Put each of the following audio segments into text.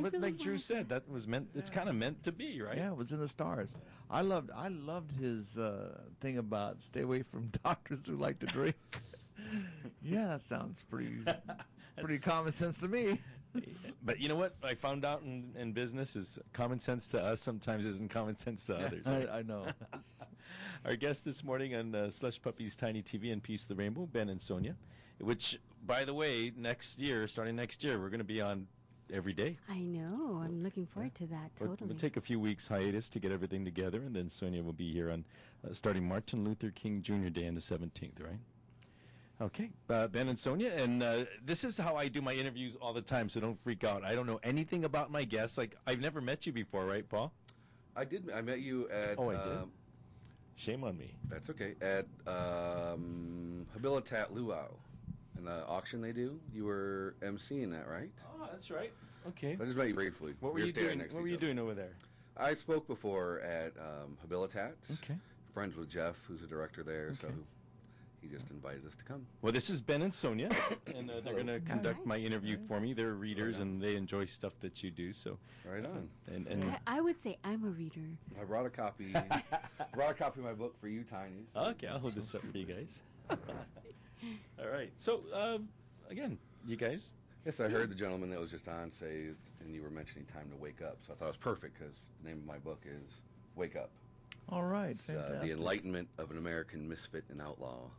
but really like Drew said, that was meant. It's kind of meant to be, right? Yeah, it was in the stars. I loved his thing about stay away from doctors who like to drink. Yeah, that sounds pretty common sense to me. But you know what I found out in business is common sense to us sometimes isn't common sense to others. Right? I know. Our guest this morning on Slush Puppies Tiny TV and Peace of the Rainbow, Ben and Sonia, which, by the way, starting next year, we're going to be on every day. I know. I'm looking forward to that. Totally. We'll take a few weeks hiatus to get everything together, and then Sonia will be here on starting Martin Luther King Jr. Day on the 17th, right? Okay, Ben and Sonia, and this is how I do my interviews all the time, so don't freak out. I don't know anything about my guests. Like, I've never met you before, right, Paul? I did. I met you at... Oh, I did? Shame on me. That's okay. At Habilitat Luau, in the auction they do. You were emceeing that, right? Oh, that's right. Okay. So I just met you briefly. What were you doing? What were you doing over there? I spoke before at Habilitat. Okay. Friends with Jeff, who's a director there, Okay. so he just invited us to come. Well, this is Ben and Sonia, and they're going to conduct my interview for me. They're readers, and they enjoy stuff that you do. So right on. And I would say I'm a reader. I brought a copy. Of my book for you, Tiny. So okay, I'll hold this up for you guys. All right. So again, you guys. Yes, I heard the gentleman that was just on say, and you were mentioning time to wake up. So I thought it was perfect because the name of my book is Wake Up. All right, It's, the Enlightenment of an American Misfit and Outlaw.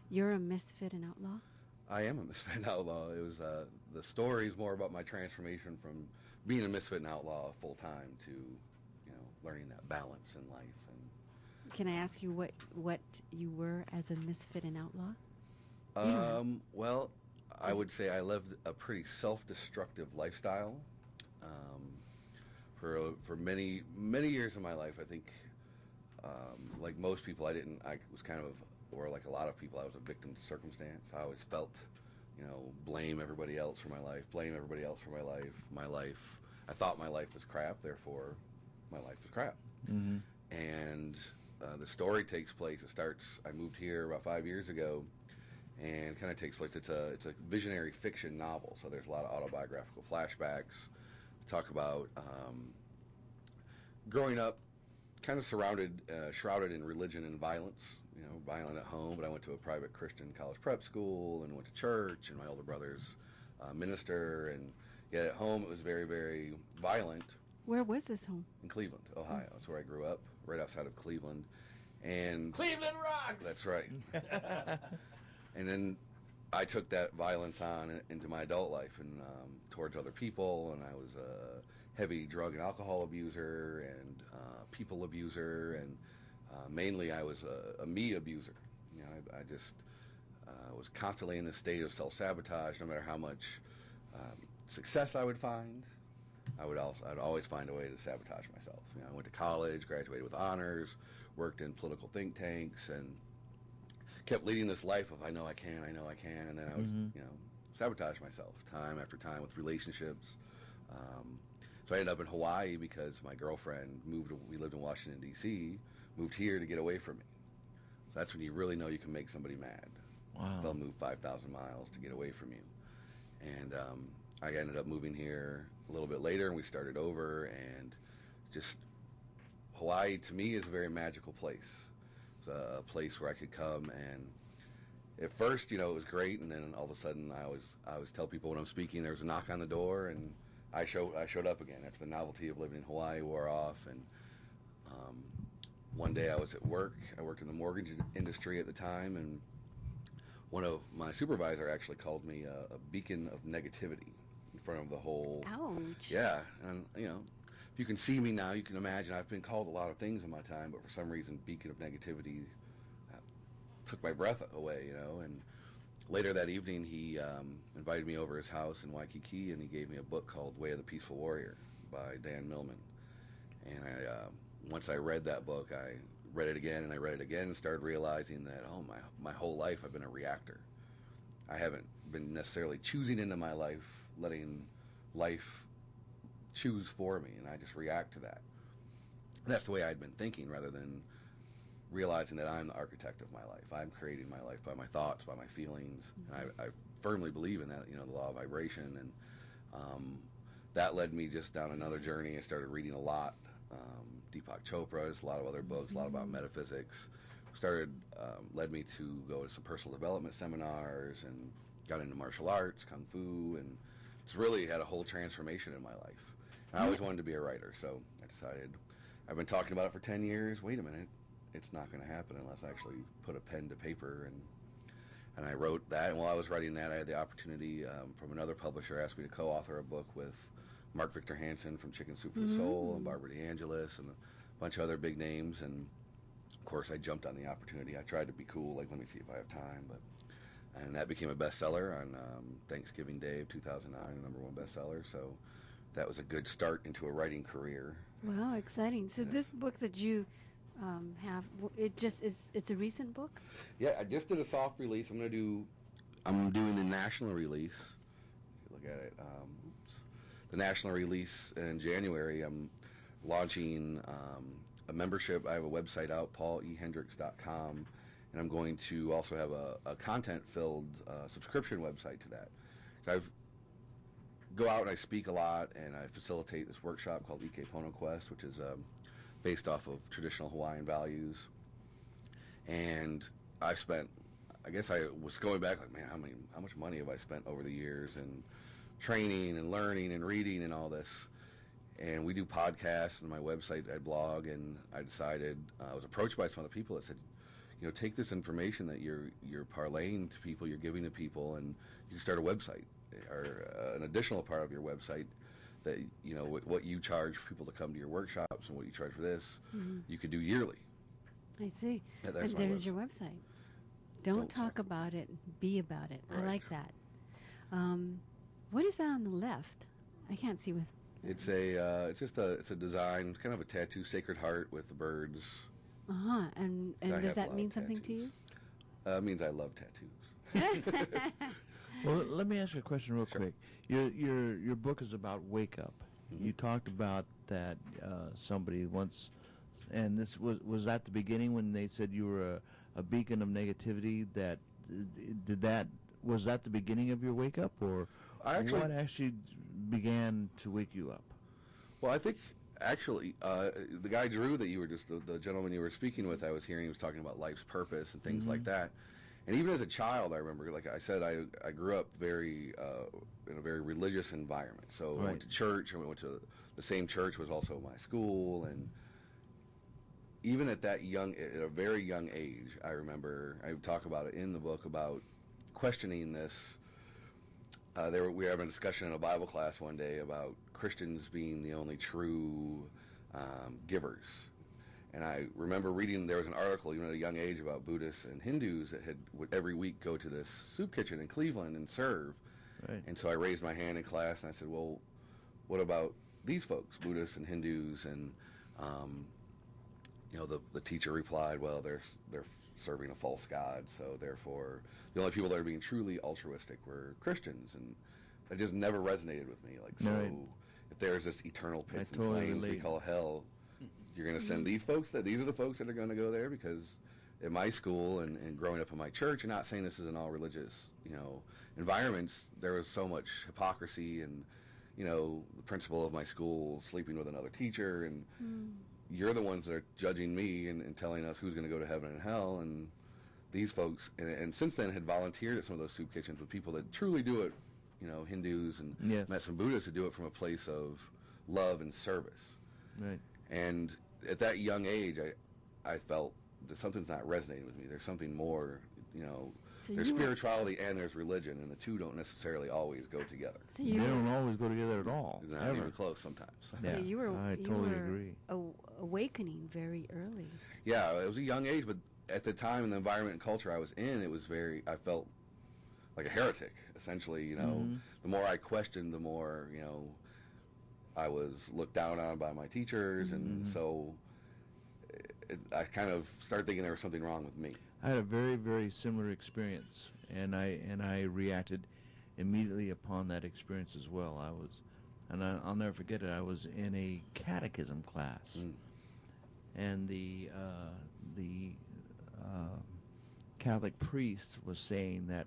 You're a misfit and outlaw? I am a misfit and outlaw. It was the story is more about my transformation from being a misfit and outlaw full time to, learning that balance in life. And can I ask you what you were as a misfit and outlaw? Well, I would say I lived a pretty self-destructive lifestyle for many years of my life. I think, like most people, I was kind of, or like a lot of people, I was a victim to circumstance. I always felt, blame everybody else for my life, I thought my life was crap, therefore my life was crap. Mm-hmm. And the story takes place, I moved here about 5 years ago, and kind of takes place, it's a visionary fiction novel, so there's a lot of autobiographical flashbacks. We talk about growing up kind of shrouded in religion and violence, violent at home, but I went to a private Christian college prep school and went to church, and my older brother's minister, and yet at home it was very, very violent. Where was this home? In Cleveland, Ohio. That's where I grew up, right outside of Cleveland. And Cleveland rocks! That's right. And then I took that violence on into my adult life and towards other people, and I was a heavy drug and alcohol abuser and people abuser, and mainly I was a me abuser. I just was constantly in this state of self-sabotage. No matter how much success I would find, I'd always find a way to sabotage myself. I went to college, graduated with honors, worked in political think tanks, and kept leading this life of I know I can, and then I was, sabotage myself time after time with relationships. So I ended up in Hawaii because my girlfriend we lived in Washington, D.C., moved here to get away from me. So that's when you really know you can make somebody mad. Wow. They'll move 5,000 miles to get away from you. And I ended up moving here a little bit later, and we started over, and just Hawaii to me is a very magical place. It's a place where I could come, and at first, it was great, and then all of a sudden I always tell people when I'm speaking, there was a knock on the door, and I showed up again after the novelty of living in Hawaii wore off. And one day I was at work. I worked in the mortgage industry at the time, and one of my supervisor actually called me a beacon of negativity in front of the whole. Ouch. Yeah, and if you can see me now, you can imagine I've been called a lot of things in my time, but for some reason, beacon of negativity took my breath away, And later that evening, he invited me over his house in Waikiki, and he gave me a book called Way of the Peaceful Warrior by Dan Millman. And once I read that book, I read it again, and started realizing that, my whole life I've been a reactor. I haven't been necessarily choosing into my life, letting life choose for me, and I just react to that. That's the way I'd been thinking, rather than realizing that I'm the architect of my life. I'm creating my life by my thoughts, by my feelings, and I firmly believe in that, the law of vibration. And that led me just down another journey. I started reading a lot. Deepak Chopra's, a lot of other books, a lot about metaphysics. Led me to go to some personal development seminars and got into martial arts, kung fu, and it's really had a whole transformation in my life. And I always wanted to be a writer, so I decided, I've been talking about it for 10 years. Wait a minute, it's not going to happen unless I actually put a pen to paper. And I wrote that, and while I was writing that, I had the opportunity from another publisher asked me to co-author a book with Mark Victor Hansen from Chicken Soup for the Soul and Barbara DeAngelis and a bunch of other big names. And of course, I jumped on the opportunity. I tried to be cool, like, let me see if I have time. And that became a bestseller on Thanksgiving Day of 2009, #1 bestseller. So that was a good start into a writing career. Wow, exciting. So this book that you have, it's a recent book? Yeah, I just did a soft release. I'm doing the national release. If you look at it, the national release in January. I'm launching a membership. I have a website out, paulehendricks.com, and I'm going to also have a content-filled subscription website to that. So I go out and I speak a lot, and I facilitate this workshop called Ike Pono Quest, which is based off of traditional Hawaiian values. And I was going back like, man, how much money have I spent over the years and training and learning and reading and all this. And we do podcasts and my website, I blog, and I decided, I was approached by some of the people that said, take this information that you're parlaying to people, you're giving to people, and you can start a website or an additional part of your website that, what you charge people to come to your workshops and what you charge for this, you could do yearly. I see. Yeah, and there's your website. Don't talk about it, be about it. Right. I like that. What is that on the left? I can't see with. It's a design, kind of a tattoo, Sacred Heart with the birds. And does that mean something to you? It means I love tattoos. Well, let me ask you a question real quick. Your book is about wake up. You talked about that somebody once, and this was that the beginning when they said you were a beacon of negativity. Was that the beginning of your wake up, or what actually began to wake you up? Well, I think actually the guy Drew that you were the gentleman you were speaking with, I was hearing he was talking about life's purpose and things like that. And even as a child, I remember, like I said, I grew up in a very religious environment. So I went to church, and we went to the same church was also my school, and even at a very young age, I remember, I talk about it in the book about questioning this. We were having a discussion in a Bible class one day about Christians being the only true givers. And I remember reading, there was an article, even at a young age, about Buddhists and Hindus that would every week go to this soup kitchen in Cleveland and serve. Right. And so I raised my hand in class and I said, well, what about these folks, Buddhists and Hindus? And the teacher replied, well, they're serving a false god, so therefore the only people that are being truly altruistic were Christians. And that just never resonated with me. Like, so if there's this eternal pits and flames we call hell, you're going to send these folks, these are the folks that are going to go there? Because in my school and growing up in my church, and not saying this is in all religious, environments, there was so much hypocrisy and, the principal of my school sleeping with another teacher, and you're the ones that are judging me and telling us who's going to go to heaven and hell. And these folks, and since then had volunteered at some of those soup kitchens with people that truly do it, Hindus, and met some Buddhists who do it from a place of love and service. Right. And at that young age, I felt that something's not resonating with me. There's something more, So there's spirituality and there's religion, and the two don't necessarily always go together. So they don't always go together at all. Not even close sometimes. So you were, I totally agree. Awakening very early. Yeah, it was a young age, but at the time and the environment and culture I was in, I felt like a heretic, essentially. The more I questioned, the more, I was looked down on by my teachers, and so I kind of started thinking there was something wrong with me. I had a very, very similar experience, and I reacted immediately upon that experience as well. I'll never forget it. I was in a catechism class, and the Catholic priest was saying that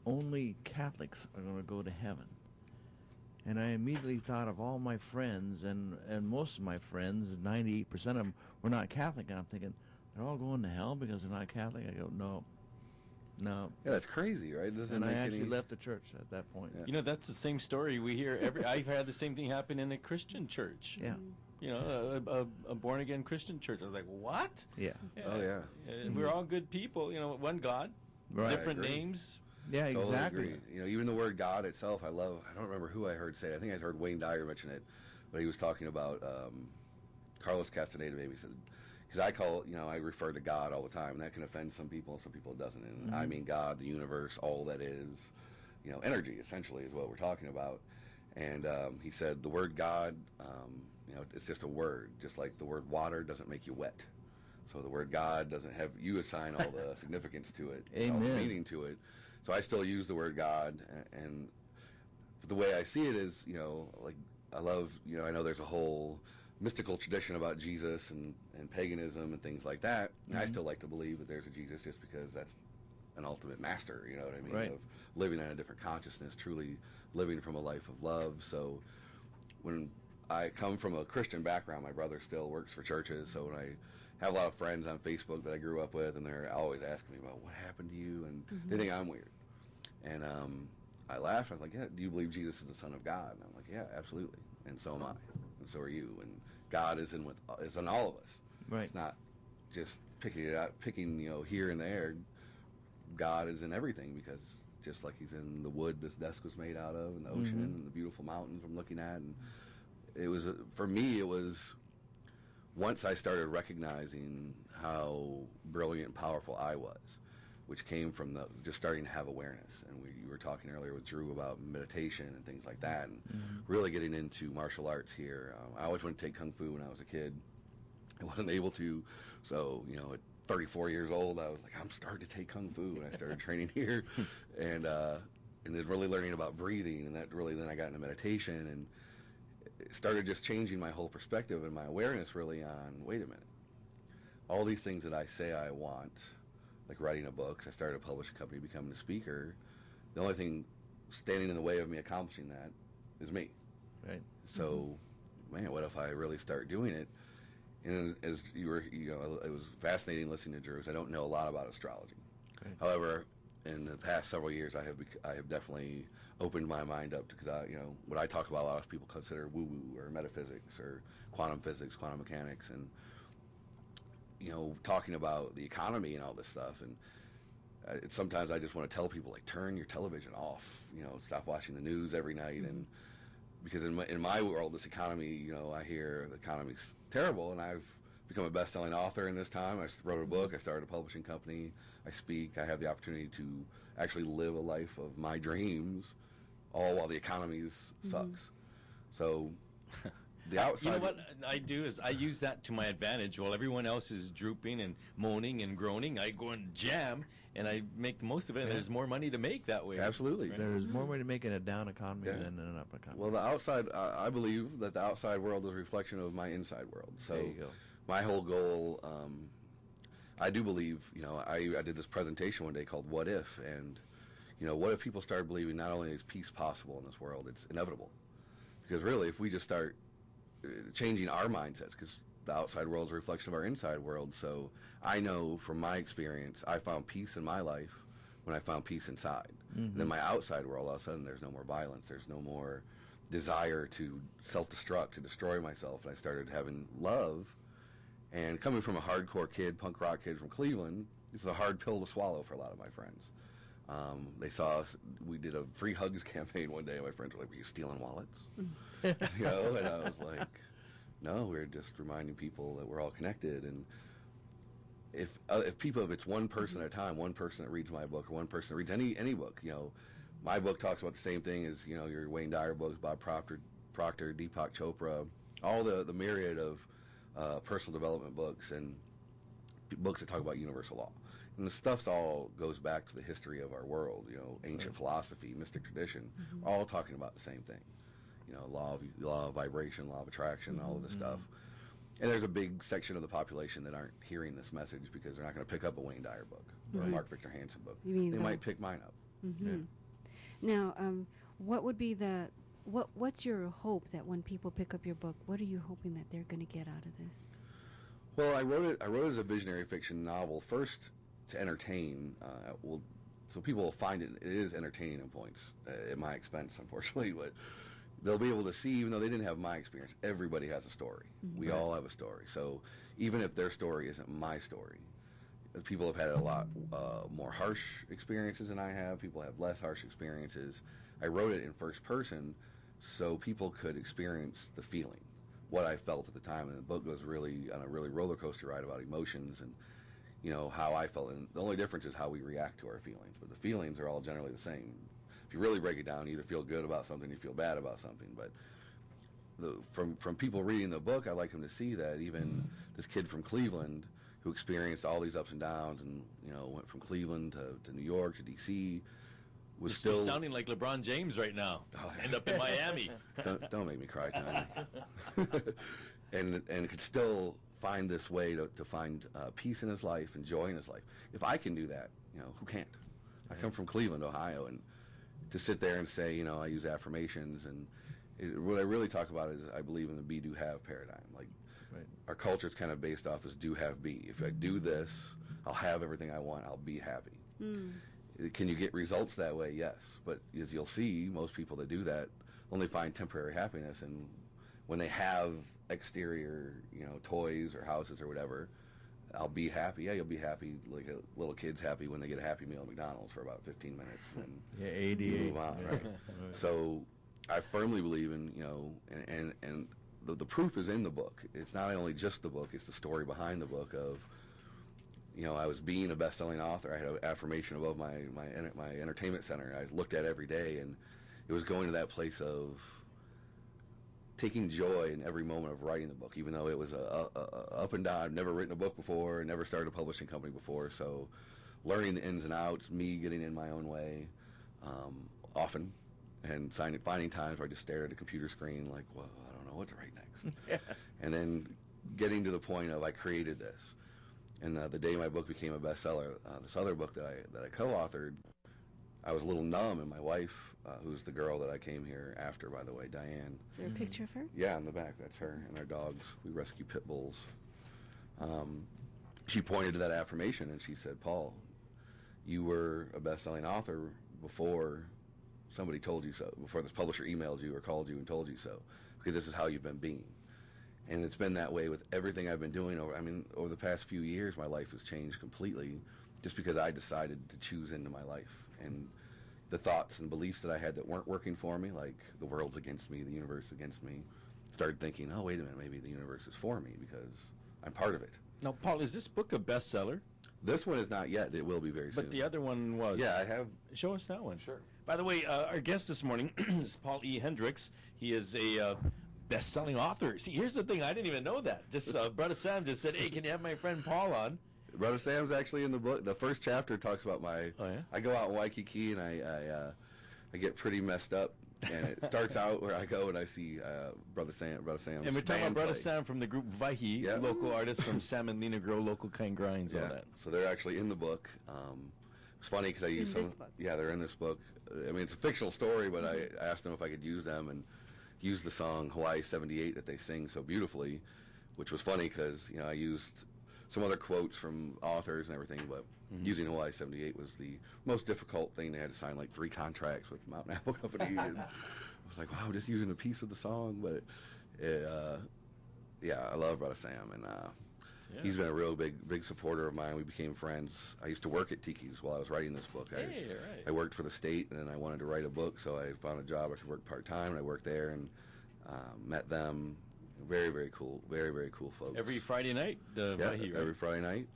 only Catholics are going to go to heaven. And I immediately thought of all my friends, and most of my friends, 98% of them, were not Catholic. And I'm thinking, they're all going to hell because they're not Catholic? I go, no. No. Yeah, that's crazy, right? It doesn't And I make actually any... left the church at that point. Yeah. You know, that's the same story we hear. I've had the same thing happen in a Christian church. Yeah. You know, a born again Christian church. I was like, what? Yeah. Oh, yeah. We're all good people. You know, one God, Right. different I agree. names. Yeah, Totally exactly. agree. You know, even the word God itself, I love. I don't remember who I heard say it. I think I heard Wayne Dyer mention it, but he was talking about Carlos Castaneda. Maybe said, because I refer to God all the time, and that can offend some people. Some people it doesn't. And I mean God, the universe, all that is, energy essentially is what we're talking about. And he said the word God, it's just a word, just like the word water doesn't make you wet. So the word God doesn't have you assign all the significance to it, all the meaning to it. So I still use the word God, and the way I see it is, like I love, I know there's a whole mystical tradition about Jesus and paganism and things like that. And I still like to believe that there's a Jesus just because that's an ultimate master, you know what I mean? Right. Of living in a different consciousness, truly living from a life of love. So when I come from a Christian background, my brother still works for churches, so when I have a lot of friends on Facebook that I grew up with, and they're always asking me about what happened to you, and they think I'm weird. And I laughed. I was like, yeah, do you believe Jesus is the Son of God? And I'm like, yeah, absolutely. And so am I. And so are you. And God is in all of us. Right. It's not just picking here and there. God is in everything, because just like he's in the wood this desk was made out of, and the ocean, and the beautiful mountains I'm looking at. And it was, for me, it was once I started recognizing how brilliant and powerful I was, which came from just starting to have awareness. And you were talking earlier with Drew about meditation and things like that, and really getting into martial arts here. I always wanted to take Kung Fu when I was a kid. I wasn't able to, so, at 34 years old, I was like, I'm starting to take Kung Fu, and I started training here, and then really learning about breathing, and that really, then I got into meditation, and it started just changing my whole perspective and my awareness really on, wait a minute, all these things that I say I want, like writing a book, I started a publishing company, becoming a speaker, the only thing standing in the way of me accomplishing that is me. Right. So, man, what if I really start doing it? And as you were, it was fascinating listening to Drew's. I don't know a lot about astrology. Okay. However, in the past several years, I have definitely opened my mind up to, because what I talk about, a lot of people consider woo-woo or metaphysics or quantum physics, quantum mechanics, and talking about the economy and all this stuff. And sometimes I just want to tell people, like, turn your television off. Stop watching the news every night, and because in my world, this economy, I hear the economy's terrible, and I've become a best-selling author in this time. I wrote a book. I started a publishing company. I speak. I have the opportunity to actually live a life of my dreams, all while the economy sucks. So the outside... You know what I do is I use that to my advantage. While everyone else is drooping and moaning and groaning, I go and jam, and I make the most of it, and there's more money to make that way. Absolutely. Right? There is more money to make in a down economy than in an up economy. Well, the outside, I believe that the outside world is a reflection of my inside world. So there you go. My whole goal, I do believe, I did this presentation one day called What If? And, what if people started believing not only is peace possible in this world, it's inevitable? Because really, if we just start changing our mindsets, because the outside world is a reflection of our inside world. So I know from my experience, I found peace in my life when I found peace inside. And then my outside world, all of a sudden, there's no more violence. There's no more desire to self-destruct, to destroy myself. And I started having love. And coming from a hardcore kid, punk rock kid from Cleveland, this is a hard pill to swallow for a lot of my friends. They saw us, we did a free hugs campaign one day, and my friends were like, were you stealing wallets? And I was like, no, we're just reminding people that we're all connected. And if it's one person at a time, one person that reads my book, or one person that reads any book, my book talks about the same thing as, your Wayne Dyer books, Bob Proctor, Deepak Chopra, all the myriad of personal development books and books that talk about universal law. And the stuff all goes back to the history of our world, ancient philosophy, mystic tradition, all talking about the same thing. Law of vibration, law of attraction, all of this stuff. And there's a big section of the population that aren't hearing this message because they're not going to pick up a Wayne Dyer book or a Mark Victor Hansen book. They might pick mine up. Now, what would be the what's your hope that when people pick up your book, what are you hoping that they're going to get out of this? Well, I wrote it as a visionary fiction novel first to entertain. So people will find it is entertaining in points at my expense, unfortunately, but they'll be able to see, even though they didn't have my experience, everybody has a story. Mm-hmm. We all have a story. So even if their story isn't my story, people have had a lot more harsh experiences than I have. People have less harsh experiences. I wrote it in first person so people could experience the feeling, what I felt at the time. And the book was really on a really roller coaster ride about emotions and, you know, how I felt. And the only difference is how we react to our feelings. But the feelings are all generally the same. If you really break it down, you either feel good about something, you feel bad about something. But from people reading the book, I like them to see that even this kid from Cleveland who experienced all these ups and downs and, you know, went from Cleveland to New York to D.C., was You're still sounding like LeBron James right now. End up in Miami. Don't make me cry, Tiny. and could still find this way to find peace in his life and joy in his life. If I can do that, you know, who can't? I come from Cleveland, Ohio, and to sit there and say, you know, I use affirmations, and what I really talk about is I believe in the be, do, have paradigm. Like, Right. our culture is kind of based off this do, have, be. If I do this, I'll have everything I want. I'll be happy. Mm. Can you get results that way? Yes. But as you'll see, most people that do that only find temporary happiness. And when they have exterior, you know, toys or houses or whatever, I'll be happy. Yeah, you'll be happy. Like a little kid's happy when they get a Happy Meal at McDonald's for about 15 minutes. And Yeah, you 88. move on, right? Right. So I firmly believe in, you know, and the proof is in the book. It's not only just the book, it's the story behind the book of, you know, I was being a best-selling author. I had an affirmation above my entertainment center. I looked at every day, and it was going to that place of taking joy in every moment of writing the book, even though it was a up and down. I've never written a book before, never started a publishing company before, so learning the ins and outs, me getting in my own way, often, and finding times where I just stared at a computer screen like, well, I don't know what to write next. And then getting to the point of I created this. And the day my book became a bestseller, this other book that I co-authored, I was a little numb, and my wife, who's the girl that I came here after, by the way, Diane. Is there a picture of her? Yeah, in the back, that's her, and our dogs. We rescue pit bulls. She pointed to that affirmation, and she said, Paul, you were a best-selling author before somebody told you so, before this publisher emailed you or called you and told you so, because this is how you've been being. And it's been that way with everything I've been doing over the past few years. My life has changed completely just because I decided to choose into my life. And the thoughts and beliefs that I had that weren't working for me, like the world's against me, the universe against me, started thinking, oh, wait a minute, maybe the universe is for me because I'm part of it. Now, Paul, is this book a bestseller? This one is not yet. It will be very soon. But the other one was. Yeah, I have. Show us that one. Sure. By the way, our guest this morning is Paul E. Hendricks. He is a best-selling author. See, here's the thing. I didn't even know that. Just Brother Sam just said, hey, can you have my friend Paul on? Brother Sam's actually in the book. The first chapter talks about my. Oh, yeah? I go out in Waikiki and I get pretty messed up. And it starts out where I go and I see Brother Sam. And we're talking about Brother Sam from the group Vaihi, Yeah. local artists from Sam and Lena Grow, local kind grinds, all that. So they're actually in the book. It's funny because I use some. this book. Yeah, they're in this book. I mean, it's a fictional story, but I asked them if I could use them and use the song Hawaii '78 that they sing so beautifully, which was funny because I used some other quotes from authors and everything, but using Hawaii '78 was the most difficult thing. They had to sign like 3 contracts with Mountain Apple Company. And I was like, wow, just using a piece of the song, but I love Brother Sam, and he's been a real big supporter of mine. We became friends. I used to work at Tiki's while I was writing this book. Hey, right. I worked for the state, and then I wanted to write a book, so I found a job. I could work part-time, and I worked there and met them. Very, very cool. Very, very cool folks. Every Friday night, Vaihi, right? Every Friday night.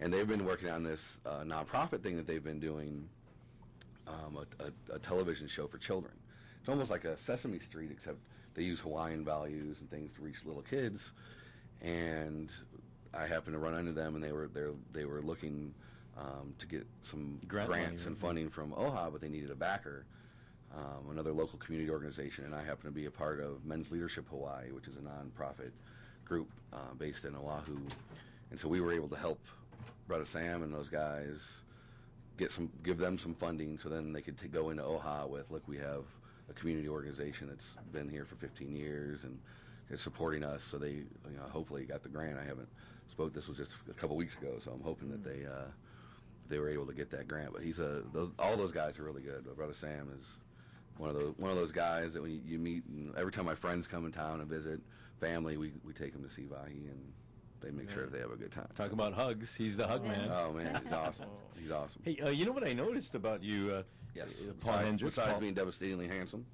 And they've been working on this nonprofit thing that they've been doing, a television show for children. It's almost like a Sesame Street, except they use Hawaiian values and things to reach little kids. And I happened to run into them, and they were looking to get some grants and funding from OHA, but they needed a backer, another local community organization, and I happen to be a part of Men's Leadership Hawaii, which is a nonprofit group based in Oahu. And so we were able to help Brother Sam and those guys give them some funding so then they could go into OHA with, look, we have a community organization that's been here for 15 years and is supporting us. So they, hopefully got the grant. I haven't spoke. This was just a couple weeks ago, so I'm hoping that they were able to get that grant. But all those guys are really good. My brother Sam is one of those guys that when you meet, and every time my friends come in town and visit family, we take them to see Vahi, and they make sure that they have a good time. Talk about hugs. He's the hug man. Oh man, he's awesome. He's awesome. Hey, you know what I noticed about you? Yes. Paul Hendricks. Besides being devastatingly handsome.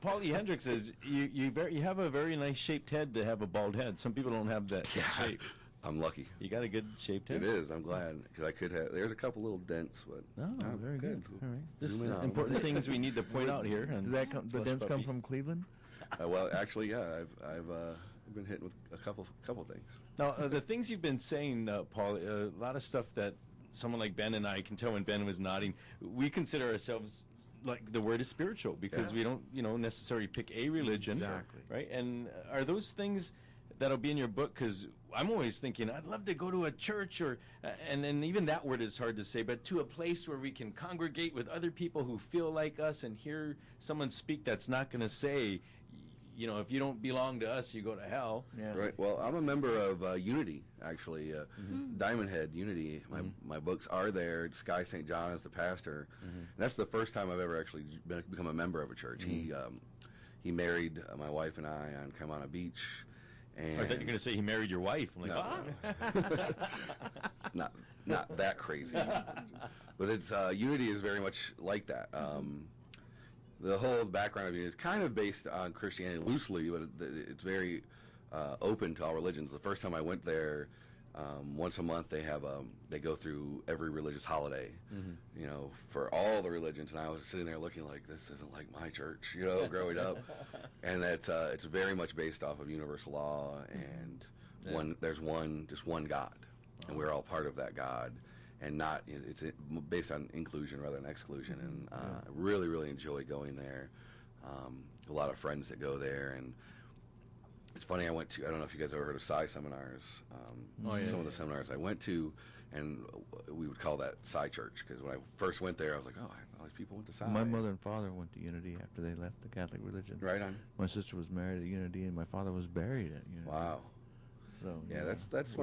Paulie Hendricks is you have a very nice shaped head to have a bald head. Some people don't have that shape. I'm lucky. You got a good shaped head. It is. I'm glad because I could have. There's a couple little dents, but very good. All right. This is important things we need to point out here. And The dents come from Cleveland? Well, actually, yeah. I've been hit with a couple things. Now, the things you've been saying, Paul, a lot of stuff that someone like Ben and I can tell when Ben was nodding. We consider ourselves like the word is spiritual because we don't, necessarily pick a religion, Exactly. right? And are those things that'll be in your book? Because I'm always thinking I'd love to go to a church and even that word is hard to say, but to a place where we can congregate with other people who feel like us and hear someone speak that's not going to say, if you don't belong to us, you go to hell. Yeah. Right. Well, I'm a member of Unity, actually. Diamond Head Unity. My books are there. Sky St. John is the pastor. And that's the first time I've ever actually become a member of a church. He married my wife and I on Kaimana Beach. And I thought you were going to say he married your wife. I'm like, no. not that crazy. But it's Unity is very much like that. The whole background of it is kind of based on Christianity loosely, but it's very open to all religions. The first time I went there, once a month they go through every religious holiday, for all the religions. And I was sitting there looking like this isn't like my church, growing up. And that's it's very much based off of universal law, and there's just one God, and we're all part of that God. And it's based on inclusion rather than exclusion. And I really, really enjoy going there. A lot of friends that go there. And it's funny, I don't know if you guys ever heard of Psi seminars. Some of the seminars I went to, and we would call that Psi Church. Because when I first went there, I was like, all these people went to Psi. My mother and father went to Unity after they left the Catholic religion. Right on. My sister was married at Unity, and my father was buried at Unity. Wow. So that's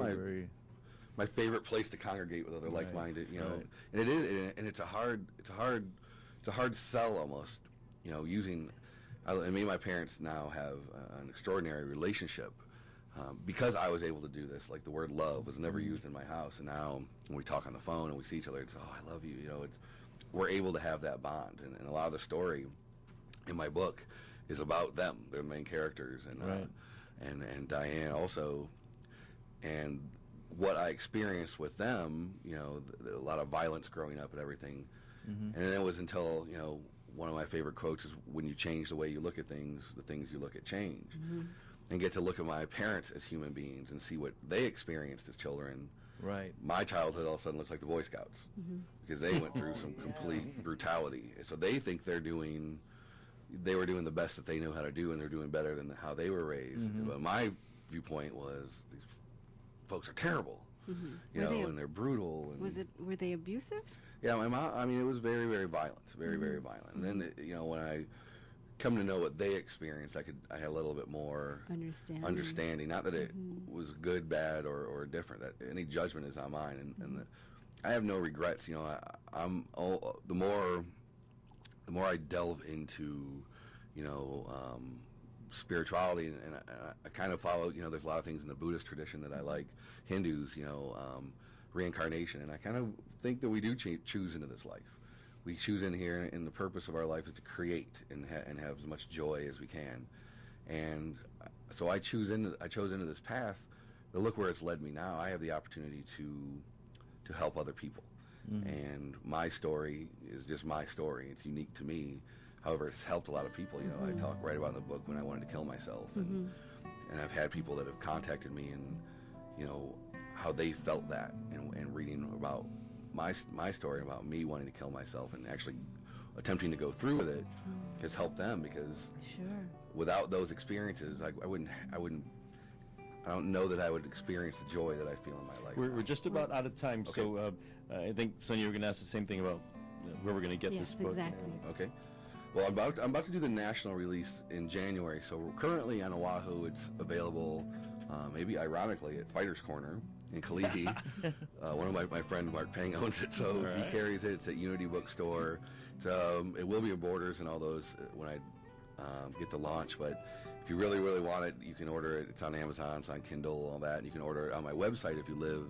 my favorite place to congregate with other like-minded, Right. And it is, and it's a hard sell almost, using. And me and my parents now have an extraordinary relationship because I was able to do this. Like the word love was never used in my house, and now when we talk on the phone and we see each other, it's I love you. We're able to have that bond, and a lot of the story in my book is about them. They're the main characters, and Diane also, and what I experienced with them, a lot of violence growing up and everything. And then it was until, one of my favorite quotes is, when you change the way you look at things, the things you look at change. And get to look at my parents as human beings and see what they experienced as children. Right. My childhood all of a sudden looks like the Boy Scouts because they went through some complete brutality. So they think they were doing the best that they knew how to do, and they're doing better than how they were raised. But my viewpoint was, these folks are terrible, and they're brutal. And Were they abusive? Yeah, my mom. It was very, very violent, very, very violent. And then, when I come to know what they experienced, I had a little bit more understanding. Not that it was good, bad, or different. That any judgment is on mine, and I have no regrets. The more I delve into, spirituality, and I kind of follow, there's a lot of things in the Buddhist tradition that I like, Hindus, reincarnation, and I kind of think that we do choose into this life. We choose in here, and the purpose of our life is to create and have as much joy as we can. And so I chose into this path, but look where it's led me now. I have the opportunity to help other people. And my story is just my story. It's unique to me. However, it's helped a lot of people. I write about in the book when I wanted to kill myself, and I've had people that have contacted me, and how they felt that, and reading about my story about me wanting to kill myself and actually attempting to go through with it has helped them, because without those experiences, I don't know that I would experience the joy that I feel in my life. We're just about out of time, Okay. so I think, Sonia, you're going to ask the same thing about where we're going to get this book. Exactly. Okay. Well, I'm about to do the national release in January. So we're currently on Oahu. It's available, maybe ironically, at Fighter's Corner in Kalihi. One of my friend Mark Pang owns it, so All he right. carries it. It's at Unity Bookstore. It will be in Borders and all those when I get to launch. But if you really, really want it, you can order it. It's on Amazon, it's on Kindle, all that. And you can order it on my website if you live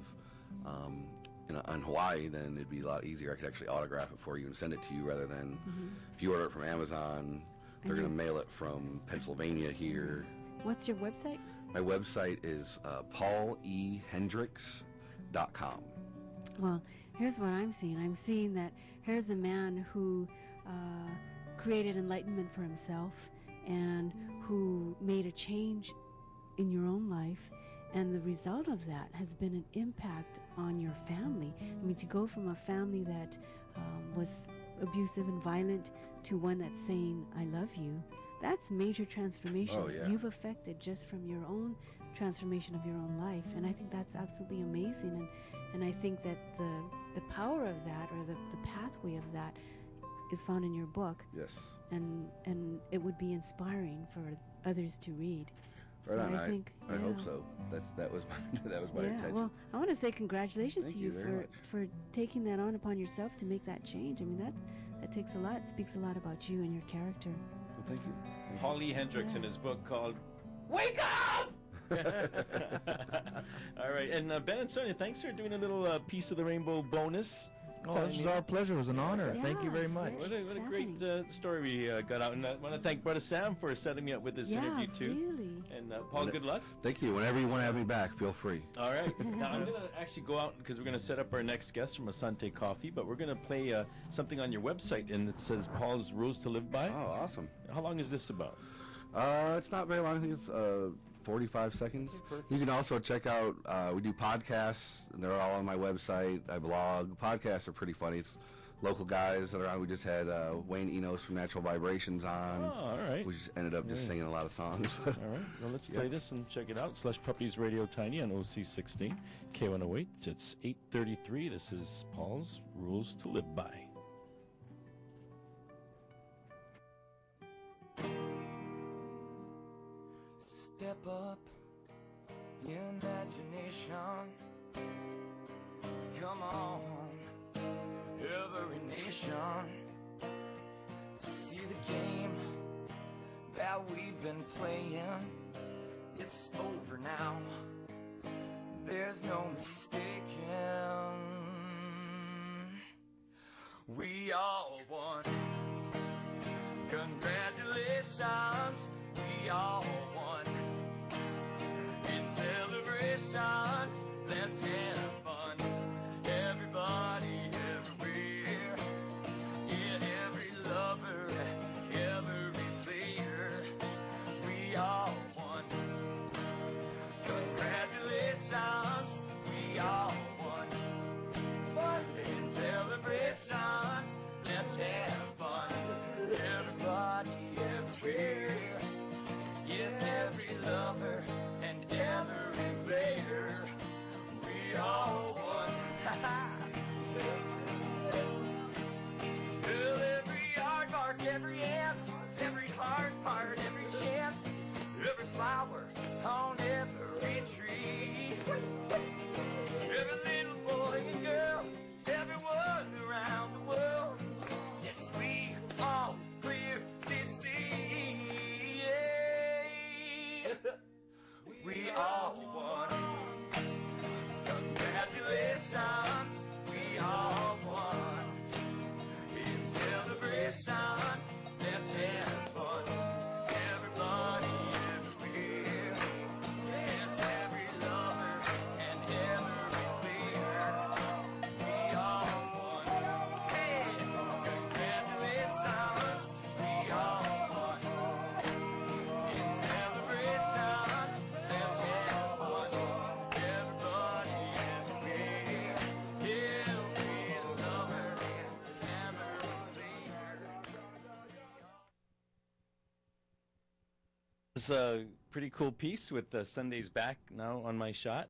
in Hawaii. Then it'd be a lot easier. I could actually autograph it for you and send it to you rather than if you order it from Amazon, they're going to mail it from Pennsylvania here. What's your website? My website is paulehendricks.com. Well, here's what I'm seeing. I'm seeing that here's a man who created enlightenment for himself and who made a change in your own life, and the result of that has been an impact on your family. I mean, to go from a family that was abusive and violent to one that's saying, I love you, that's major transformation Oh, yeah. that you've affected just from your own transformation of your own life. And I think that's absolutely amazing. And I think that the power of that, or the pathway of that, is found in your book. Yes. And it would be inspiring for others to read. Right So on. I think, I hope yeah. so. That was my Yeah, intention. well, I want to say congratulations Thank to you you very much. for taking that on upon yourself to make that change. I mean, that takes a lot, speaks a lot about you and your character. Well, thank you. Paulie Hendricks in his book called Wake Up! All right, and Ben and Sonia, thanks for doing a little piece of the rainbow bonus. Oh, this is our pleasure. It was an honor. Yeah, Thank you very much. very What a great fascinating. story we got out. And I want to thank Brother Sam for setting me up with this Yeah, interview, too. really. And Paul, good luck. Thank you. Whenever you want to have me back, feel free. All right. Now, I'm going to actually go out because we're going to set up our next guest from Asante Coffee, but we're going to play something on your website, and it says Paul's Rules to Live By. Oh, awesome. How long is this about? It's not very long. I think it's 45 seconds. Perfect. You can also check out, we do podcasts, and they're all on my website. I blog. Podcasts are pretty funny. It's local guys that are on. We just had Wayne Enos from Natural Vibrations on. Oh, all right. We just ended up just singing a lot of songs. All right. Well, let's play this and check it out. Slush Puppies Radio Tiny on OC16, K108. It's 8:33. This is Paul's Rules to Live By. Step up, imagination. Come on, every nation. See the game that we've been playing. It's over now. There's no mistaking. We all won. Congratulations, we all won. In celebration, let's have fun. Everybody, everywhere. Yeah, every lover, every player. We all won. Congratulations, we all won. In celebration, let's have fun. Everybody, everywhere. Yes, every lover and every player. We all won. Well, every aardvark, every ant, every hard part, every chance, every flower on every tree. Every little boy and girl, everyone around the world. Yes, we all clearly see. Yeah. We all won. Congratulations, we all won. In celebration, let's have fun. Everybody, everywhere. Yes, every lover and every player. We all won. Hey, congratulations, we all won. In celebration, let's have fun. Everybody, everywhere. Every lover and every player. It's a pretty cool piece with Sunday's back now on my shot.